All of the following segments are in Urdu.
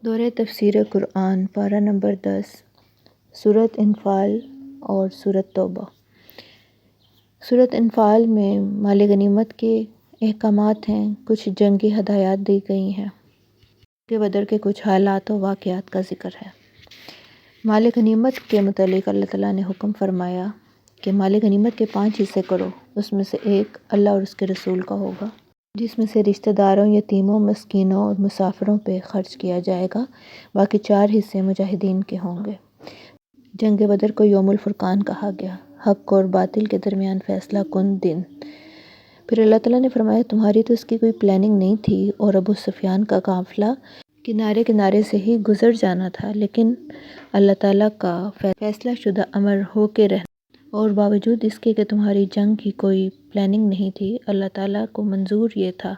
دورہ تفسیر قرآن پارہ نمبر 10 سورۃ انفال اور سورۃ توبہ۔ سورۃ انفال میں مال غنیمت کے احکامات ہیں، کچھ جنگی ہدایات دی گئی ہیں، کہ بدر کے کچھ حالات و واقعات کا ذکر ہے۔ مال غنیمت کے متعلق اللہ تعالیٰ نے حکم فرمایا کہ مال غنیمت کے 5 حصے کرو، اس میں سے ایک اللہ اور اس کے رسول کا ہوگا، جس میں سے رشتہ داروں، یتیموں، مسکینوں اور مسافروں پہ خرچ کیا جائے گا، باقی 4 حصے مجاہدین کے ہوں گے۔ جنگ بدر کو یوم الفرقان کہا گیا، حق اور باطل کے درمیان فیصلہ کن دن۔ پھر اللہ تعالیٰ نے فرمایا تمہاری تو اس کی کوئی پلاننگ نہیں تھی اور ابو سفیان کا قافلہ کنارے کنارے سے ہی گزر جانا تھا، لیکن اللہ تعالیٰ کا فیصلہ شدہ امر ہو کے رہنا، اور باوجود اس کے کہ تمہاری جنگ کی کوئی پلاننگ نہیں تھی، اللہ تعالیٰ کو منظور یہ تھا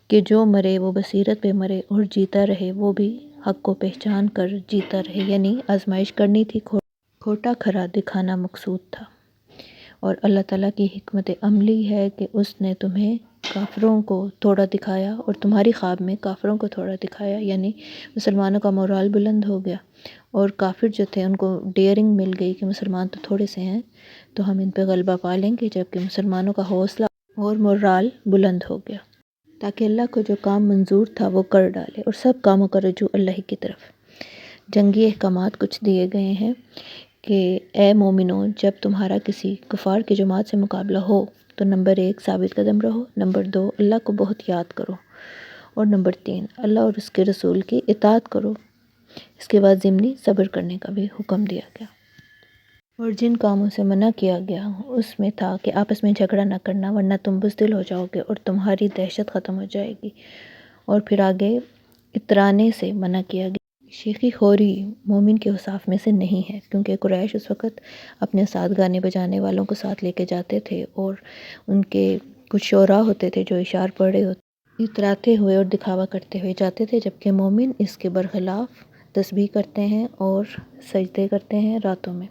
کہ جو مرے وہ بصیرت پہ مرے اور جیتا رہے وہ بھی حق کو پہچان کر جیتا رہے، یعنی آزمائش کرنی تھی، کھوٹا کھرا دکھانا مقصود تھا۔ اور اللہ تعالیٰ کی حکمت عملی ہے کہ اس نے تمہیں کافروں کو تھوڑا دکھایا اور تمہاری خواب میں کافروں کو تھوڑا دکھایا، یعنی مسلمانوں کا مورال بلند ہو گیا، اور کافر جو تھے ان کو ڈیئرنگ مل گئی کہ مسلمان تو تھوڑے سے ہیں تو ہم ان پہ غلبہ پا لیں گے، جبکہ مسلمانوں کا حوصلہ اور مورال بلند ہو گیا، تاکہ اللہ کو جو کام منظور تھا وہ کر ڈالے، اور سب کاموں کا رجوع اللہ ہی کی طرف۔ جنگی احکامات کچھ دیے گئے ہیں کہ اے مومنوں، جب تمہارا کسی کفار کی جماعت سے مقابلہ ہو تو نمبر 1 ثابت قدم رہو، نمبر 2 اللہ کو بہت یاد کرو، اور نمبر 3 اللہ اور اس کے رسول کی اطاعت کرو۔ اس کے بعد ضمنی صبر کرنے کا بھی حکم دیا گیا، اور جن کاموں سے منع کیا گیا اس میں تھا کہ آپس میں جھگڑا نہ کرنا، ورنہ تم بزدل ہو جاؤ گے اور تمہاری دہشت ختم ہو جائے گی، اور پھر آگے اترانے سے منع کیا گیا۔ شیخی خوری مومن کے اوصاف میں سے نہیں ہے، کیونکہ قریش اس وقت اپنے ساتھ گانے بجانے والوں کو ساتھ لے کے جاتے تھے، اور ان کے کچھ شعراء ہوتے تھے جو اشعار پڑھ رہے ہوتے، اتراتے ہوئے اور دکھاوا کرتے ہوئے جاتے تھے، جبکہ مومن اس کے برخلاف تسبیح کرتے ہیں اور سجدے کرتے ہیں راتوں میں۔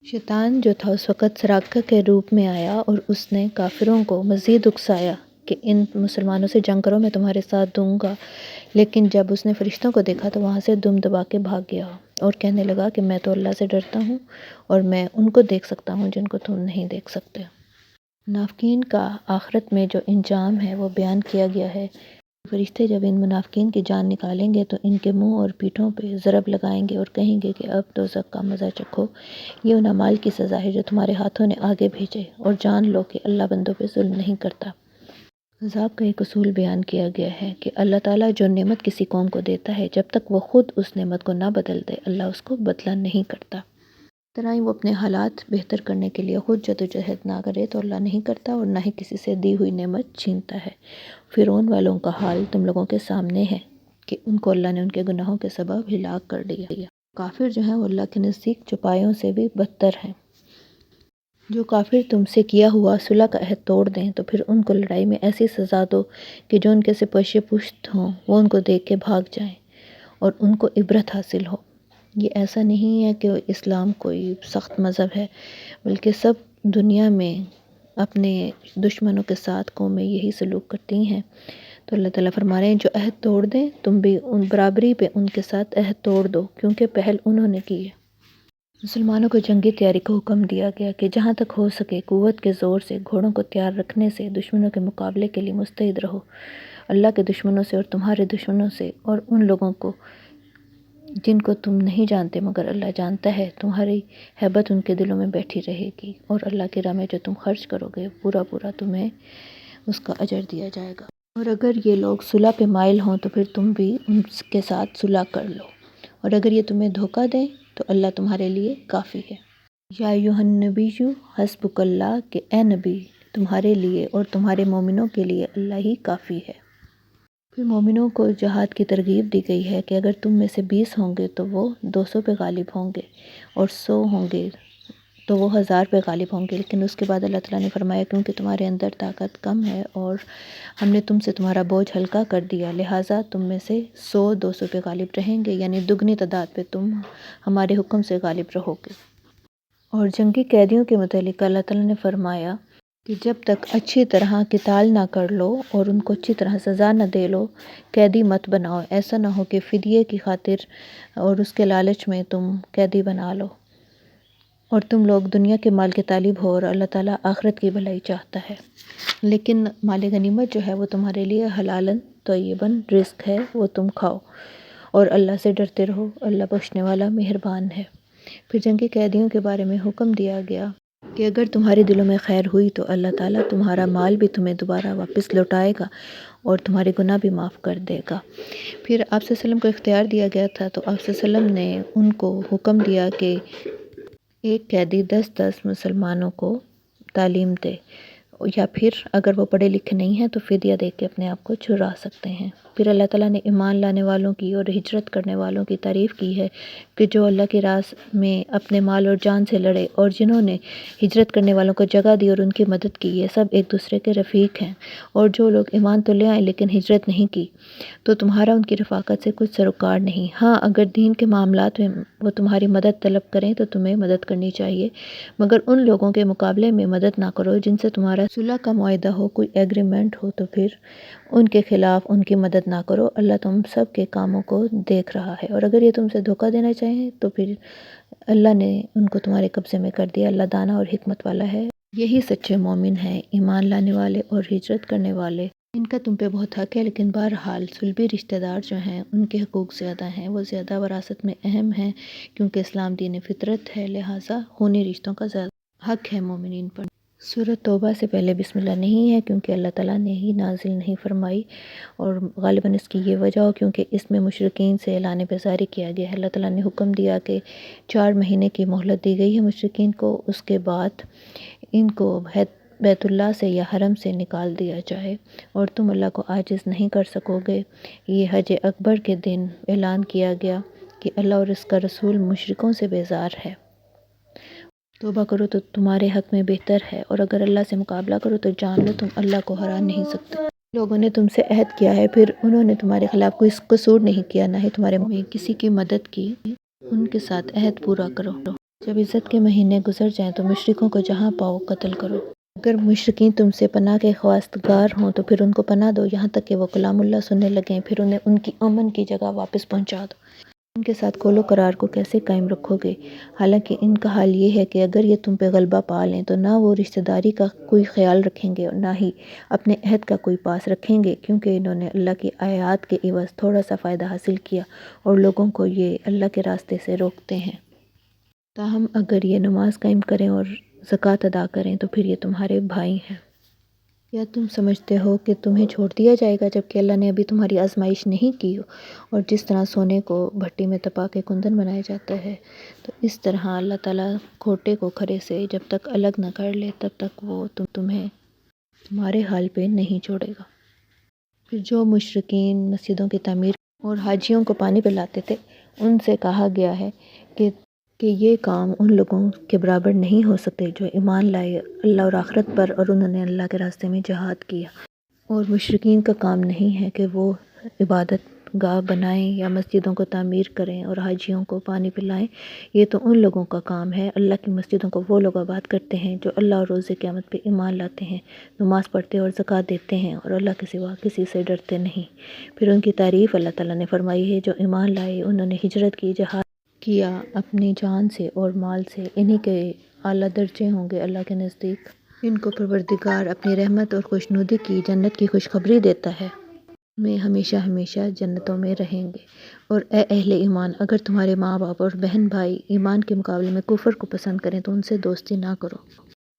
شیطان جو تھا اس وقت سراقہ کے روپ میں آیا اور اس نے کافروں کو مزید اکسایا کہ ان مسلمانوں سے جنگ کرو، میں تمہارے ساتھ دوں گا، لیکن جب اس نے فرشتوں کو دیکھا تو وہاں سے دم دبا کے بھاگ گیا اور کہنے لگا کہ میں تو اللہ سے ڈرتا ہوں اور میں ان کو دیکھ سکتا ہوں جن کو تم نہیں دیکھ سکتے۔ منافقین کا آخرت میں جو انجام ہے وہ بیان کیا گیا ہے۔ فرشتے جب ان منافقین کی جان نکالیں گے تو ان کے منہ اور پیٹھوں پہ ضرب لگائیں گے اور کہیں گے کہ اب دوزخ کا مزہ چکھو، یہ ان اعمال کی سزا ہے جو تمہارے ہاتھوں نے آگے بھیجے، اور جان لو کہ اللہ بندوں پہ ظلم نہیں کرتا۔ عذاب کا ایک اصول بیان کیا گیا ہے کہ اللہ تعالیٰ جو نعمت کسی قوم کو دیتا ہے، جب تک وہ خود اس نعمت کو نہ بدل دے اللہ اس کو بدلہ نہیں کرتا۔ طرح ہی وہ اپنے حالات بہتر کرنے کے لیے خود جدوجہد نہ کرے تو اللہ نہیں کرتا، اور نہ ہی کسی سے دی ہوئی نعمت چھینتا ہے۔ فرعون والوں کا حال تم لوگوں کے سامنے ہے کہ ان کو اللہ نے ان کے گناہوں کے سبب ہلاک کر دیا۔ کافر جو ہیں وہ اللہ کے نزدیک چوپایوں سے بھی بدتر ہیں۔ جو کافر تم سے کیا ہوا صلح کا عہد توڑ دیں تو پھر ان کو لڑائی میں ایسی سزا دو کہ جو ان کے سے پیش پشت ہوں وہ ان کو دیکھ کے بھاگ جائیں اور ان کو عبرت حاصل ہو۔ یہ ایسا نہیں ہے کہ اسلام کوئی سخت مذہب ہے، بلکہ سب دنیا میں اپنے دشمنوں کے ساتھ قومیں یہی سلوک کرتی ہیں۔ تو اللہ تعالیٰ فرما رہے ہیں جو عہد توڑ دیں تم بھی ان برابری پہ ان کے ساتھ عہد توڑ دو، کیونکہ پہل انہوں نے کی ہے۔ مسلمانوں کو جنگی تیاری کا حکم دیا گیا کہ جہاں تک ہو سکے قوت کے زور سے گھوڑوں کو تیار رکھنے سے دشمنوں کے مقابلے کے لیے مستعد رہو، اللہ کے دشمنوں سے اور تمہارے دشمنوں سے، اور ان لوگوں کو جن کو تم نہیں جانتے مگر اللہ جانتا ہے، تمہاری ہیبت ان کے دلوں میں بیٹھی رہے گی، اور اللہ کی راہ میں جو تم خرچ کرو گے پورا پورا تمہیں اس کا اجر دیا جائے گا۔ اور اگر یہ لوگ صلح پہ مائل ہوں تو پھر تم بھی ان کے ساتھ صلح کر لو، اور اگر یہ تمہیں دھوکہ دیں تو اللہ تمہارے لیے کافی ہے۔ یا ایھا النبی حسبک اللہ، کہ اے نبی تمہارے لیے اور تمہارے مومنوں کے لیے اللہ ہی کافی ہے۔ پھر مومنوں کو جہاد کی ترغیب دی گئی ہے کہ اگر تم میں سے 20 ہوں گے تو وہ 200 پہ غالب ہوں گے، اور 100 ہوں گے تو وہ 1000 پہ غالب ہوں گے، لیکن اس کے بعد اللہ تعالیٰ نے فرمایا کیونکہ تمہارے اندر طاقت کم ہے اور ہم نے تم سے تمہارا بوجھ ہلکا کر دیا، لہٰذا تم میں سے 100 200 پہ غالب رہیں گے، یعنی دگنی تعداد پہ تم ہمارے حکم سے غالب رہو گے۔ اور جنگی قیدیوں کے متعلق اللہ تعالیٰ نے فرمایا کہ جب تک اچھی طرح قتال نہ کر لو اور ان کو اچھی طرح سزا نہ دے لو، قیدی مت بناؤ۔ ایسا نہ ہو کہ فدیے کی خاطر اور اس کے لالچ میں تم قیدی بنا لو اور تم لوگ دنیا کے مال کے طالب ہو، اور اللہ تعالیٰ آخرت کی بھلائی چاہتا ہے۔ لیکن مال غنیمت جو ہے وہ تمہارے لیے حلالً طیباً رزق ہے، وہ تم کھاؤ اور اللہ سے ڈرتے رہو، اللہ بخشنے والا مہربان ہے۔ پھر جنگی قیدیوں کے بارے میں حکم دیا گیا کہ اگر تمہارے دلوں میں خیر ہوئی تو اللہ تعالیٰ تمہارا مال بھی تمہیں دوبارہ واپس لوٹائے گا اور تمہارے گناہ بھی معاف کر دے گا۔ پھر آپ صلی اللہ علیہ وسلم کو اختیار دیا گیا تھا، تو آپ صلی اللہ علیہ وسلم نے ان کو حکم دیا کہ ایک قیدی 10 مسلمانوں کو تعلیم دے، یا پھر اگر وہ پڑھے لکھے نہیں ہیں تو فدیہ دے کے اپنے آپ کو چھڑا سکتے ہیں۔ پھر اللہ تعالیٰ نے ایمان لانے والوں کی اور ہجرت کرنے والوں کی تعریف کی ہے کہ جو اللہ کی راہ میں اپنے مال اور جان سے لڑے، اور جنہوں نے ہجرت کرنے والوں کو جگہ دی اور ان کی مدد کی، یہ سب ایک دوسرے کے رفیق ہیں۔ اور جو لوگ ایمان تو لے آئے لیکن ہجرت نہیں کی، تو تمہارا ان کی رفاقت سے کچھ سروکار نہیں۔ ہاں، اگر دین کے معاملات میں وہ تمہاری مدد طلب کریں تو تمہیں مدد کرنی چاہیے، مگر ان لوگوں کے مقابلے میں مدد نہ کرو جن سے تمہارا صلح کا معاہدہ ہو، کوئی ایگریمنٹ ہو، تو پھر ان کے خلاف ان کی مدد نہ کرو۔ اللہ تم سب کے کاموں کو دیکھ رہا ہے، اور اگر یہ تم سے دھوکہ دینا چاہیں تو پھر اللہ نے ان کو تمہارے قبضے میں کر دیا۔ اللہ دانا اور حکمت والا ہے۔ یہی سچے مومن ہیں، ایمان لانے والے اور ہجرت کرنے والے۔ ان کا تم پہ بہت حق ہے، لیکن بہرحال صلبی رشتہ دار جو ہیں ان کے حقوق زیادہ ہیں، وہ زیادہ وراثت میں اہم ہیں، کیونکہ اسلام دین فطرت ہے، لہٰذا خونی رشتوں کا زیادہ حق ہے مومنین پر۔ سورۃ توبہ سے پہلے بسم اللہ نہیں ہے، کیونکہ اللہ تعالیٰ نے ہی نازل نہیں فرمائی، اور غالباً اس کی یہ وجہ ہو کیونکہ اس میں مشرکین سے اعلان بیزاری کیا گیا ہے۔ اللہ تعالیٰ نے حکم دیا کہ 4 مہینے کی مہلت دی گئی ہے مشرکین کو، اس کے بعد ان کو بیت اللہ سے یا حرم سے نکال دیا جائے، اور تم اللہ کو عاجز نہیں کر سکو گے۔ یہ حج اکبر کے دن اعلان کیا گیا کہ اللہ اور اس کا رسول مشرکوں سے بیزار ہے۔ توبہ کرو تو تمہارے حق میں بہتر ہے، اور اگر اللہ سے مقابلہ کرو تو جان لو تم اللہ کو ہرا نہیں سکتے۔ لوگوں نے تم سے عہد کیا ہے، پھر انہوں نے تمہارے خلاف کوئی قصور نہیں کیا، نہ ہی تمہارے میں کسی کی مدد کی، ان کے ساتھ عہد پورا کرو۔ جب عزت کے مہینے گزر جائیں تو مشرکوں کو جہاں پاؤ قتل کرو۔ اگر مشرکین تم سے پناہ کے خواستگار ہوں تو پھر ان کو پناہ دو، یہاں تک کہ وہ کلام اللہ سننے لگیں، پھر انہیں ان کی امن کی جگہ واپس پہنچا دو۔ ان کے ساتھ قول و قرار کو کیسے قائم رکھو گے؟ حالانکہ ان کا حال یہ ہے کہ اگر یہ تم پہ غلبہ پا لیں تو نہ وہ رشتہ داری کا کوئی خیال رکھیں گے اور نہ ہی اپنے عہد کا کوئی پاس رکھیں گے، کیونکہ انہوں نے اللہ کی آیات کے عوض تھوڑا سا فائدہ حاصل کیا، اور لوگوں کو یہ اللہ کے راستے سے روکتے ہیں۔ تاہم اگر یہ نماز قائم کریں اور زکوٰۃ ادا کریں تو پھر یہ تمہارے بھائی ہیں۔ کیا تم سمجھتے ہو کہ تمہیں چھوڑ دیا جائے گا جبکہ اللہ نے ابھی تمہاری آزمائش نہیں کی ہو؟ اور جس طرح سونے کو بھٹی میں تپا کے کندن بنایا جاتا ہے، تو اس طرح اللہ تعالیٰ کھوٹے کو کھرے سے جب تک الگ نہ کر لے تب تک وہ تمہیں تمہارے حال پہ نہیں چھوڑے گا۔ پھر جو مشرکین مسجدوں کی تعمیر اور حاجیوں کو پانی پلاتے تھے، ان سے کہا گیا ہے کہ یہ کام ان لوگوں کے برابر نہیں ہو سکتے جو ایمان لائے اللہ اور آخرت پر، اور انہوں نے اللہ کے راستے میں جہاد کیا۔ اور مشرکین کا کام نہیں ہے کہ وہ عبادت گاہ بنائیں یا مسجدوں کو تعمیر کریں اور حاجیوں کو پانی پلائیں، یہ تو ان لوگوں کا کام ہے۔ اللہ کی مسجدوں کو وہ لوگ آباد کرتے ہیں جو اللہ اور روز قیامت پہ ایمان لاتے ہیں، نماز پڑھتے اور زکوٰۃ دیتے ہیں، اور اللہ کے سوا کسی سے ڈرتے نہیں۔ پھر ان کی تعریف اللہ تعالیٰ نے فرمائی ہے جو ایمان لائے، انہوں نے ہجرت کی، جہاد کیا اپنی جان سے اور مال سے، انہی کے اعلیٰ درجے ہوں گے اللہ کے نزدیک۔ ان کو پروردگار اپنی رحمت اور خوشنودی کی جنت کی خوشخبری دیتا ہے، میں ہمیشہ ہمیشہ جنتوں میں رہیں گے۔ اور اے اہل ایمان، اگر تمہارے ماں باپ اور بہن بھائی ایمان کے مقابلے میں کفر کو پسند کریں تو ان سے دوستی نہ کرو۔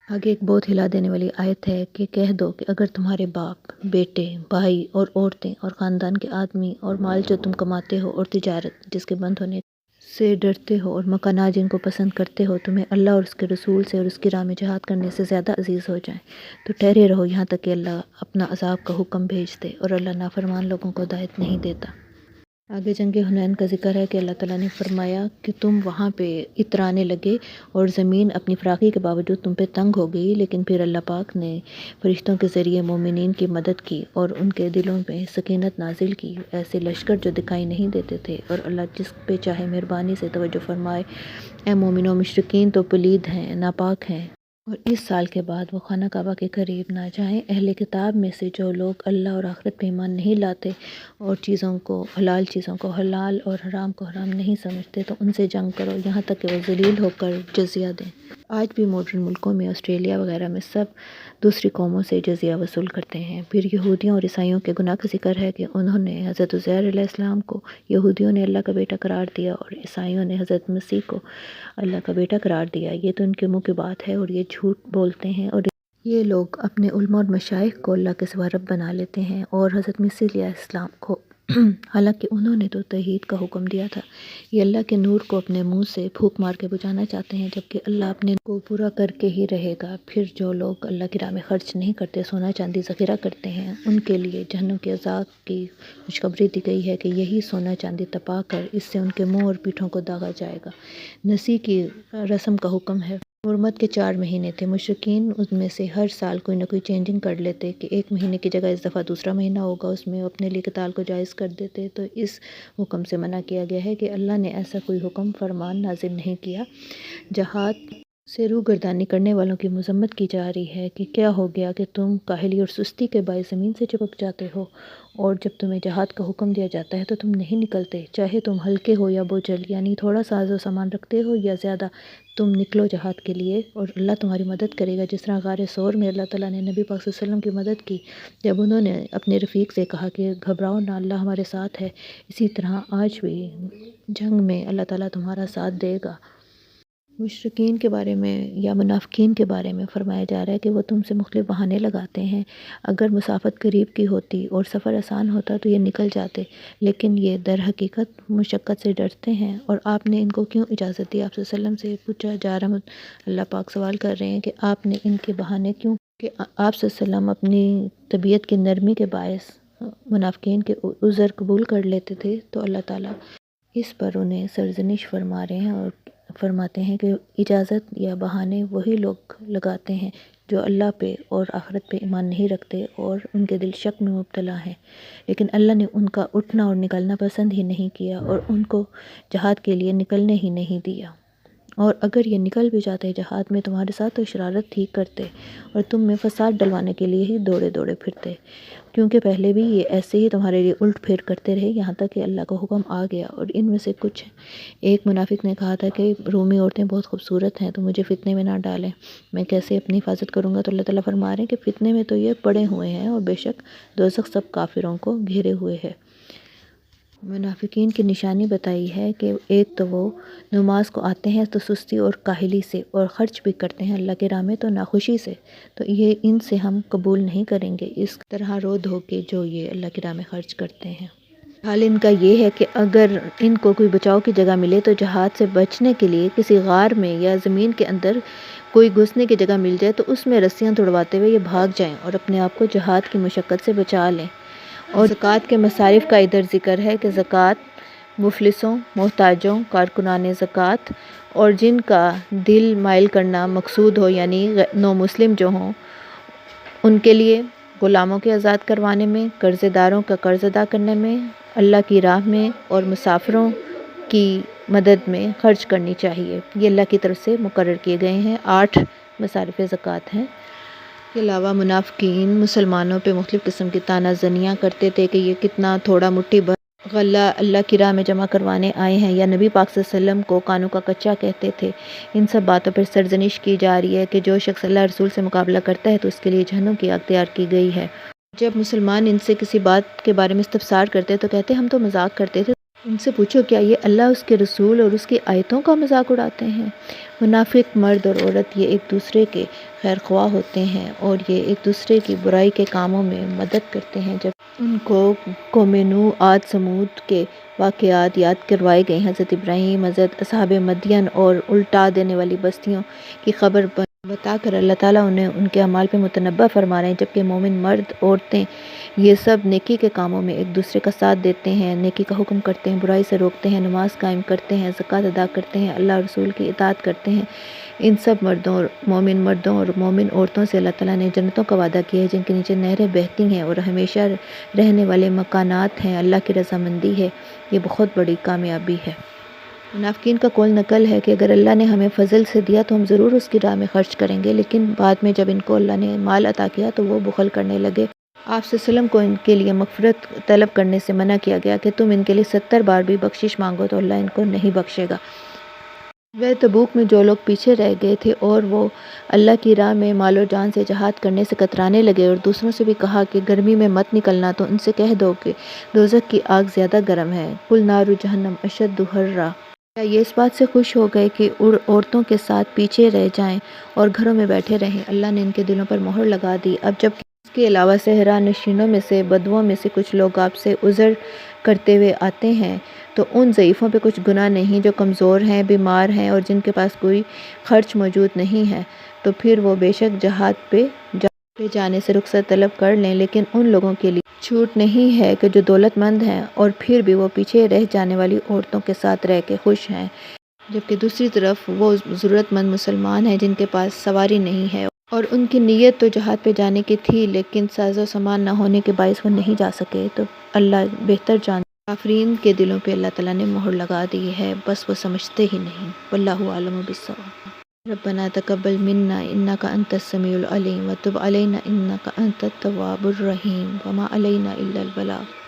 آگے ایک بہت ہلا دینے والی آیت ہے کہ کہہ دو کہ اگر تمہارے باپ، بیٹے، بھائی اور عورتیں اور خاندان کے آدمی اور مال جو تم کماتے ہو اور تجارت جس کے بند ہونے سے ڈرتے ہو اور مکانات جن کو پسند کرتے ہو تمہیں اللہ اور اس کے رسول سے اور اس کی راہ میں جہاد کرنے سے زیادہ عزیز ہو جائیں تو ٹھہرے رہو یہاں تک کہ اللہ اپنا عذاب کا حکم بھیج دے، اور اللہ نافرمان لوگوں کو ہدایت نہیں دیتا۔ آگے جنگ حنین کا ذکر ہے کہ اللہ تعالیٰ نے فرمایا کہ تم وہاں پہ اترانے لگے اور زمین اپنی فراخی کے باوجود تم پہ تنگ ہو گئی، لیکن پھر اللہ پاک نے فرشتوں کے ذریعے مومنین کی مدد کی اور ان کے دلوں میں سکینت نازل کی، ایسے لشکر جو دکھائی نہیں دیتے تھے، اور اللہ جس پہ چاہے مہربانی سے توجہ فرمائے۔ اے مومنو، مشرکین تو پلید ہیں، ناپاک ہیں، اور اس سال کے بعد وہ خانہ کعبہ کے قریب نہ جائیں۔ اہل کتاب میں سے جو لوگ اللہ اور آخرت پہ ایمان نہیں لاتے اور حلال چیزوں کو حلال اور حرام کو حرام نہیں سمجھتے تو ان سے جنگ کرو یہاں تک کہ وہ ذلیل ہو کر جزیہ دیں۔ آج بھی ماڈرن ملکوں میں، آسٹریلیا وغیرہ میں سب دوسری قوموں سے جزیہ وصول کرتے ہیں۔ پھر یہودیوں اور عیسائیوں کے گناہ کا ذکر ہے کہ انہوں نے حضرت عزیر علیہ السلام کو یہودیوں نے اللہ کا بیٹا قرار دیا اور عیسائیوں نے حضرت مسیح کو اللہ کا بیٹا قرار دیا۔ یہ تو ان کے منہ کی بات ہے اور یہ جھوٹ بولتے ہیں، اور یہ لوگ اپنے علماء اور مشائخ کو اللہ کے سوا رب بنا لیتے ہیں اور حضرت مسیح علیہ السلام کو حالانکہ انہوں نے تو توحید کا حکم دیا تھا۔ یہ اللہ کے نور کو اپنے منہ سے پھونک مار کے بجھانا چاہتے ہیں، جبکہ اللہ اپنے کو پورا کر کے ہی رہے گا۔ پھر جو لوگ اللہ کی راہ میں خرچ نہیں کرتے، سونا چاندی ذخیرہ کرتے ہیں، ان کے لیے جہنم کے عذاب کی خوشخبری دی گئی ہے کہ یہی سونا چاندی تپا کر اس سے ان کے منہ اور پیٹھوں کو داغا جائے گا۔ نسی کی رسم کا حکم ہے۔ حرمت کے 4 مہینے تھے۔ مشرکین ان میں سے ہر سال کوئی نہ کوئی چینجنگ کر لیتے کہ ایک مہینے کی جگہ اس دفعہ دوسرا مہینہ ہوگا، اس میں اپنے لیے قتال کو جائز کر دیتے۔ تو اس حکم سے منع کیا گیا ہے کہ اللہ نے ایسا کوئی حکم فرمان نازل نہیں کیا۔ جہاد سے روگردانی کرنے والوں کی مذمت کی جا رہی ہے کہ کیا ہو گیا کہ تم کاہلی اور سستی کے باعث زمین سے چپک جاتے ہو، اور جب تمہیں جہاد کا حکم دیا جاتا ہے تو تم نہیں نکلتے، چاہے تم ہلکے ہو یا بوجھل، یعنی تھوڑا ساز و سامان رکھتے ہو یا زیادہ، تم نکلو جہاد کے لیے اور اللہ تمہاری مدد کرے گا۔ جس طرح غار ثور میں اللہ تعالیٰ نے نبی پاک صلی اللہ علیہ وسلم کی مدد کی جب انہوں نے اپنے رفیق سے کہا کہ گھبراؤ نہ، اللہ ہمارے ساتھ ہے، اسی طرح آج بھی جنگ میں اللہ تعالیٰ تمہارا ساتھ دے گا۔ مشرکین کے بارے میں یا منافقین کے بارے میں فرمایا جا رہا ہے کہ وہ تم سے مختلف بہانے لگاتے ہیں۔ اگر مسافت قریب کی ہوتی اور سفر آسان ہوتا تو یہ نکل جاتے، لیکن یہ در حقیقت مشقت سے ڈرتے ہیں۔ اور آپ نے ان کو کیوں اجازت دی؟ آپ صلی اللہ علیہ وسلم سے پوچھا جا رہا، اللہ پاک سوال کر رہے ہیں کہ آپ نے ان کے بہانے کیوں؟ کہ آپ صلی اللہ علیہ وسلم اپنی طبیعت کی نرمی کے باعث منافقین کے عذر قبول کر لیتے تھے، تو اللہ تعالیٰ اس پر انہیں سرزنش فرما رہے ہیں اور فرماتے ہیں کہ اجازت یا بہانے وہی لوگ لگاتے ہیں جو اللہ پہ اور آخرت پہ ایمان نہیں رکھتے اور ان کے دل شک میں مبتلا ہیں، لیکن اللہ نے ان کا اٹھنا اور نکلنا پسند ہی نہیں کیا اور ان کو جہاد کے لیے نکلنے ہی نہیں دیا۔ اور اگر یہ نکل بھی جاتے جہاد میں تمہارے ساتھ تو شرارت ہی کرتے اور تم میں فساد ڈلوانے کے لیے ہی دوڑے پھرتے، کیونکہ پہلے بھی یہ ایسے ہی تمہارے لیے الٹ پھیر کرتے رہے یہاں تک کہ اللہ کا حکم آ گیا۔ اور ان میں سے کچھ ایک منافق نے کہا تھا کہ رومی عورتیں بہت خوبصورت ہیں تو مجھے فتنے میں نہ ڈالیں، میں کیسے اپنی حفاظت کروں گا؟ تو اللہ تعالیٰ فرما رہے ہیں کہ فتنے میں تو یہ پڑے ہوئے ہیں اور بے شک دوزخ سب کافروں کو گھیرے ہوئے ہے۔ منافقین کی نشانی بتائی ہے کہ ایک تو وہ نماز کو آتے ہیں تو سستی اور کاہلی سے، اور خرچ بھی کرتے ہیں اللہ کے راہ میں تو ناخوشی سے، تو یہ ان سے ہم قبول نہیں کریں گے اس طرح رو دھو کے جو یہ اللہ کی راہ میں خرچ کرتے ہیں۔ حال ان کا یہ ہے کہ اگر ان کو کوئی بچاؤ کی جگہ ملے تو جہاد سے بچنے کے لیے کسی غار میں یا زمین کے اندر کوئی گھسنے کی جگہ مل جائے تو اس میں رسیاں توڑواتے ہوئے یہ بھاگ جائیں اور اپنے آپ کو جہاد کی مشقت سے بچا لیں۔ اور زکوٰۃ کے مصارف کا ادھر ذکر ہے کہ زکوٰۃ مفلسوں، محتاجوں، کارکنان زکوٰۃ اور جن کا دل مائل کرنا مقصود ہو، یعنی نو مسلم جو ہوں، ان کے لیے غلاموں کے آزاد کروانے میں، قرض داروں کا قرض ادا کرنے میں، اللہ کی راہ میں اور مسافروں کی مدد میں خرچ کرنی چاہیے۔ یہ اللہ کی طرف سے مقرر کیے گئے ہیں 8 مصارف زکوٰۃ ہیں۔ اس کے علاوہ منافقین مسلمانوں پہ مختلف قسم کی طعنہ زنیاں کرتے تھے کہ یہ کتنا تھوڑا مٹھی بھر غلہ اللہ کی راہ میں جمع کروانے آئے ہیں، یا نبی پاک صلی اللہ علیہ وسلم کو کانوں کا کچا کہتے تھے۔ ان سب باتوں پر سرزنش کی جا رہی ہے کہ جو شخص اللہ رسول سے مقابلہ کرتا ہے تو اس کے لیے جہنم کی آگ تیار کی گئی ہے۔ جب مسلمان ان سے کسی بات کے بارے میں استفسار کرتے تو کہتے ہم تو مذاق کرتے تھے۔ ان سے پوچھو کیا یہ اللہ، اس کے رسول اور اس کی آیتوں کا مذاق اڑاتے ہیں؟ منافق مرد اور عورت یہ ایک دوسرے کے خیر خواہ ہوتے ہیں اور یہ ایک دوسرے کی برائی کے کاموں میں مدد کرتے ہیں۔ جب ان کو قوم نوح، عاد، ثمود کے واقعات یاد کروائے گئے، حضرت ابراہیم، حضرت اصحاب مدین اور الٹا دینے والی بستیوں کی خبر بتا کر اللہ تعالیٰ انہیں ان کے اعمال پہ متنبہ فرما رہے ہیں، جبکہ مومن مرد، عورتیں یہ سب نیکی کے کاموں میں ایک دوسرے کا ساتھ دیتے ہیں، نیکی کا حکم کرتے ہیں، برائی سے روکتے ہیں، نماز قائم کرتے ہیں، زکوٰۃ ادا کرتے ہیں، اللہ اور رسول کی اطاعت کرتے ہیں۔ ان سب مردوں اور مومن عورتوں سے اللہ تعالیٰ نے جنتوں کا وعدہ کیا ہے جن کے نیچے نہریں بہتی ہیں اور ہمیشہ رہنے والے مکانات ہیں، اللہ کی رضامندی ہے۔ یہ بہت بڑی کامیابی ہے۔ منافقین کا قول نقل ہے کہ اگر اللہ نے ہمیں فضل سے دیا تو ہم ضرور اس کی راہ میں خرچ کریں گے، لیکن بعد میں جب ان کو اللہ نے مال عطا کیا تو وہ بخل کرنے لگے۔ آپ صلی اللہ علیہ وسلم کو ان کے لیے مغفرت طلب کرنے سے منع کیا گیا کہ تم ان کے لیے 70 بار بھی بخشش مانگو تو اللہ ان کو نہیں بخشے گا۔ غزوہ تبوک میں جو لوگ پیچھے رہ گئے تھے اور وہ اللہ کی راہ میں مال و جان سے جہاد کرنے سے کترانے لگے اور دوسروں سے بھی کہا کہ گرمی میں مت نکلنا، تو ان سے کہہ دو کہ دوزخ کی آگ زیادہ گرم ہے، قل نار جہنم اشد حرا۔ کیا یہ اس بات سے خوش ہو گئے کہ عورتوں کے ساتھ پیچھے رہ جائیں اور گھروں میں بیٹھے رہیں؟ اللہ نے ان کے دلوں پر مہر لگا دی۔ اب جب اس کے علاوہ صحرا نشینوں میں سے بدوؤں میں سے کچھ لوگ آپ سے عذر کرتے ہوئے آتے ہیں تو ان ضعیفوں پہ کچھ گناہ نہیں جو کمزور ہیں، بیمار ہیں اور جن کے پاس کوئی خرچ موجود نہیں ہے، تو پھر وہ بے شک جہاد پہ جانے سے رخصت طلب کر لیں، لیکن ان لوگوں کے لیے چھوٹ نہیں ہے کہ جو دولت مند ہیں اور پھر بھی وہ پیچھے رہ جانے والی عورتوں کے ساتھ رہ کے خوش ہیں، جبکہ دوسری طرف وہ ضرورت مند مسلمان ہیں جن کے پاس سواری نہیں ہے اور ان کی نیت تو جہاد پہ جانے کی تھی لیکن ساز و سامان نہ ہونے کے باعث وہ نہیں جا سکے، تو اللہ بہتر جانتا۔ کافرین کے دلوں پہ اللہ تعالیٰ نے مہر لگا دی ہے، بس وہ سمجھتے ہی نہیں۔ واللہ اعلم بالصواب۔ ربنا تقبل منا انک انت السمیع العلیم وتب علینا انک انت التواب الرحیم وما علینا الا البلاغ۔